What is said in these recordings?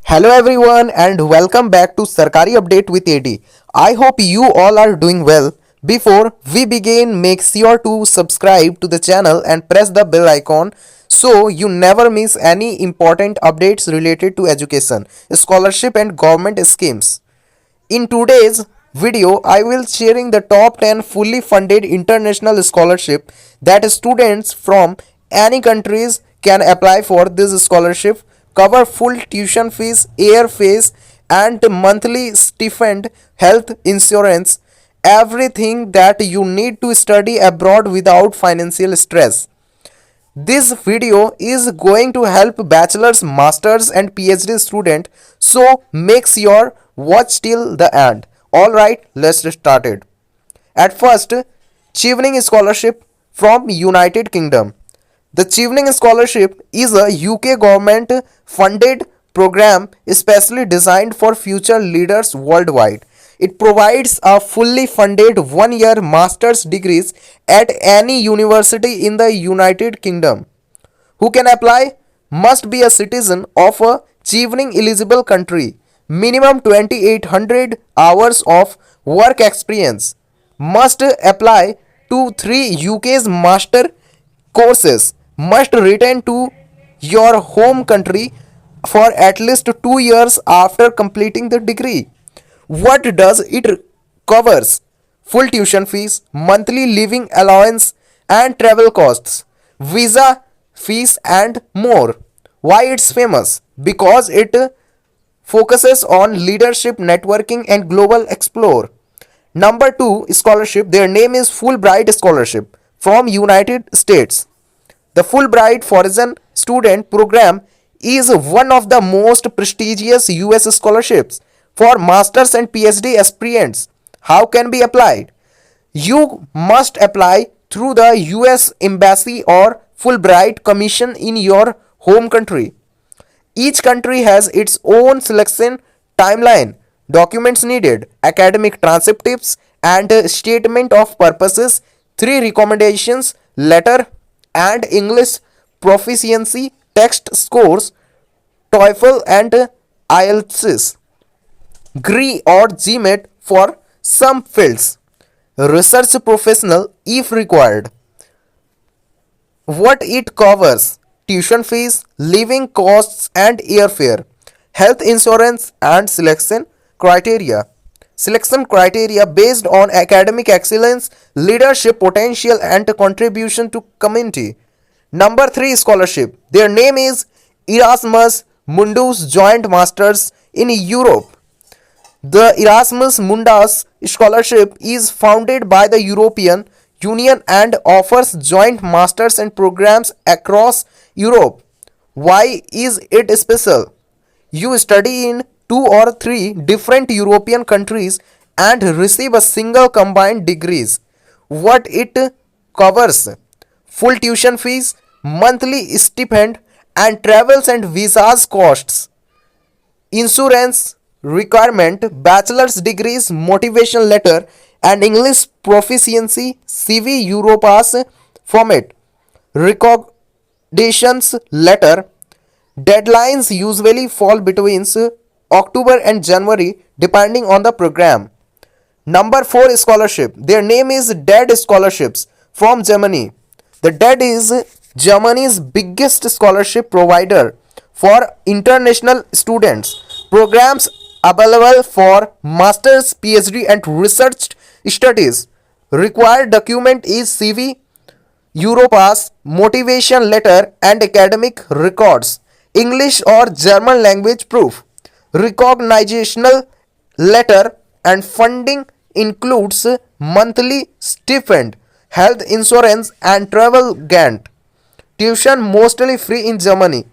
Hello everyone and welcome back to Sarkari Update with AD. I hope you all are doing well. Before we begin, make sure to subscribe to the channel and press the bell icon so you never miss any important updates related to education, scholarship and government schemes. In today's video, I will sharing the top 10 fully funded international scholarship that students from any countries can apply for. This scholarship cover full tuition fees, airfares and monthly stipend, health insurance, everything that you need to study abroad without financial stress. This video is going to help bachelor's, master's and PhD student, so make sure watch till the end. Alright, let's get started. At first, Chevening Scholarship from United Kingdom. The Chevening Scholarship is a UK government funded program especially designed for future leaders worldwide. It provides a fully funded 1 year master's degrees at any university in the United Kingdom. Who can apply? Must be a citizen of a Chevening eligible country. Minimum 2800 hours of work experience. Must apply to 3 UK's master courses. Must return to your home country for at least 2 years after completing the degree. What does it covers? Full tuition fees, monthly living allowance and travel costs, visa fees and more. Why it's famous? Because it focuses on leadership, networking and global explore. Number 2 scholarship, their name is Fulbright Scholarship from United States. The Fulbright Foreign Student Program is one of the most prestigious US scholarships for masters and PhD aspirants. How can be applied? You must apply through the US Embassy or Fulbright Commission in your home country. Each country has its own selection timeline, documents needed, academic transcripts, and statement of purposes, 3 recommendations letter, and English proficiency text scores, TOEFL and IELTS, GRE or GMAT for some fields, research professional if required. What it covers: tuition fees, living costs and airfare, health insurance and selection criteria. Selection criteria based on academic excellence, leadership potential and contribution to community. Number 3 scholarship. Their name is Erasmus Mundus Joint Masters in Europe. The Erasmus Mundus Scholarship is founded by the European Union and offers joint masters and programs across Europe. Why is it special? You study in 2 or 3 different European countries and receive a single combined degrees. What it covers: full tuition fees, monthly stipend and travels and visas costs, insurance requirement, bachelor's degrees, motivation letter and English proficiency, CV Europass format, recognitions letter. Deadlines usually fall between October and January depending on the program. Number 4 scholarship. Their name is DED Scholarships from Germany. The DED is Germany's biggest scholarship provider for international students. Programs available for masters, PhD and research studies. Required document is CV, Europass, motivation letter and academic records. English or German language proof. Recognitional letter and funding includes monthly stipend, health insurance and travel grant. Tuition mostly free in Germany.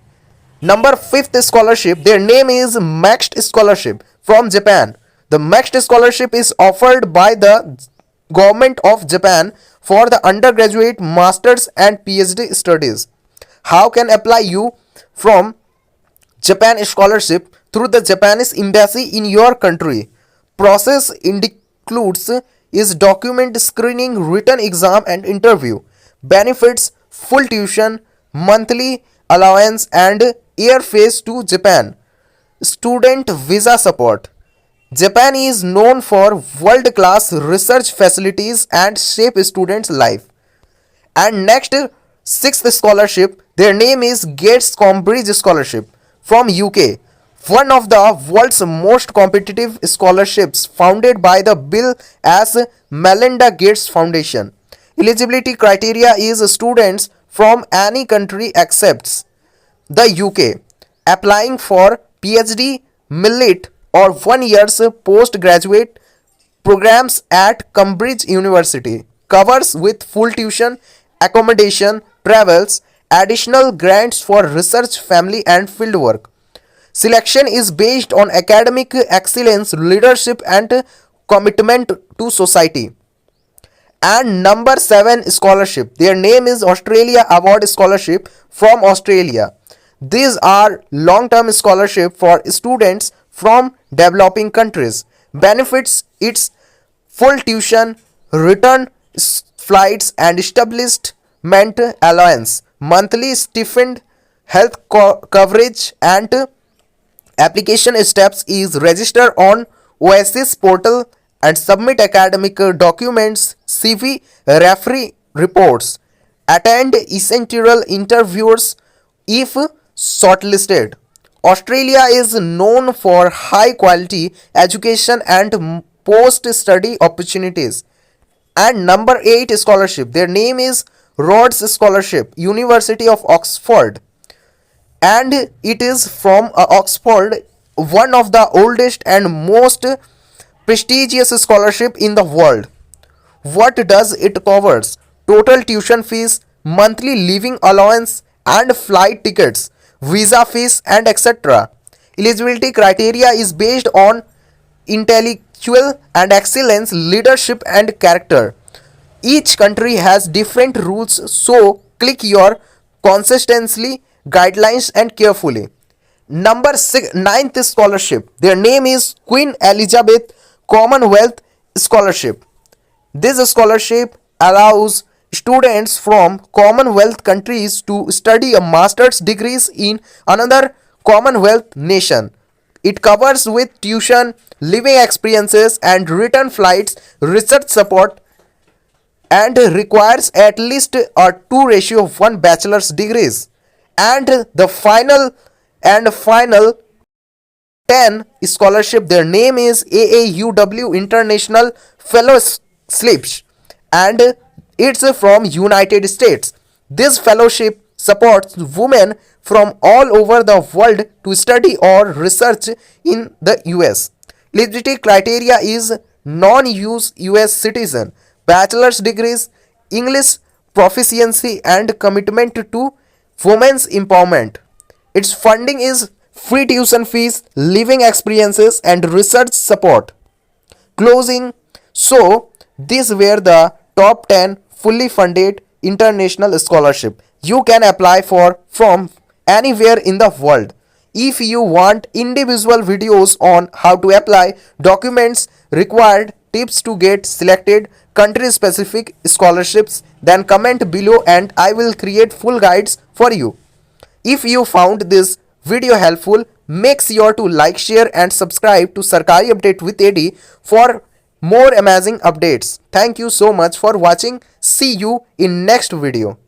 Number 5th scholarship. Their name is Maxed Scholarship from Japan. The Maxed Scholarship is offered by the government of Japan for the undergraduate, masters and PhD studies. How can apply you from Japan scholarship through the Japanese embassy in your country? Process includes is document screening, written exam and interview. Benefits: full tuition, monthly allowance and airfares to Japan. student visa support. Japan is known for world-class research facilities and shape students' life. And next, sixth scholarship, their name is Gates Cambridge Scholarship from UK, one of the world's most competitive scholarships founded by the Bill as Melinda Gates Foundation. Eligibility criteria is students from any country except the UK applying for PhD, millet or 1 year's postgraduate programs at Cambridge University, covers with full tuition, accommodation, travels, additional grants for research, family and fieldwork. Selection is based on academic excellence, leadership and commitment to society. And number 7 scholarship, their name is Australia Award Scholarship from Australia. These are long term scholarship for students from developing countries. Benefits its full tuition, return flights and establishment allowance, monthly stipend, health coverage and application steps is register on Oasis portal and submit academic documents, CV, referee reports, attend essential interviews if shortlisted. Australia is known for high quality education and post study opportunities. And number 8 scholarship, their name is Rhodes Scholarship, University of Oxford, and it is from Oxford, one of the oldest and most prestigious scholarship in the world. What does it covers? Total tuition fees, monthly living allowance and flight tickets, visa fees and etc. Eligibility criteria is based on intellectual and excellence, leadership and character. Each country has different rules, so click your consistency guidelines and carefully. Number 6, ninth scholarship. Their name is Queen Elizabeth Commonwealth Scholarship. This scholarship allows students from Commonwealth countries to study a master's degrees in another Commonwealth nation. It covers with tuition, living experiences and return flights, research support, and requires at least a 2:1 bachelor's degrees. And the final 10 scholarship, their name is AAUW International Fellowships and it's from United States. This fellowship supports women from all over the world to study or research in the US. Eligibility criteria is non-US US citizen, bachelor's degrees, English proficiency and commitment to women's empowerment. Its funding is free tuition fees, living experiences and research support. Closing. So these were the top 10 fully funded international scholarship you can apply for from anywhere in the world. If you want individual videos on how to apply, documents required, tips to get selected, country specific scholarships, then comment below and I will create full guides for you. If you found this video helpful, make sure to like, share and subscribe to Sarkari Update with AD for more amazing updates. Thank you so much for watching. See you in next video.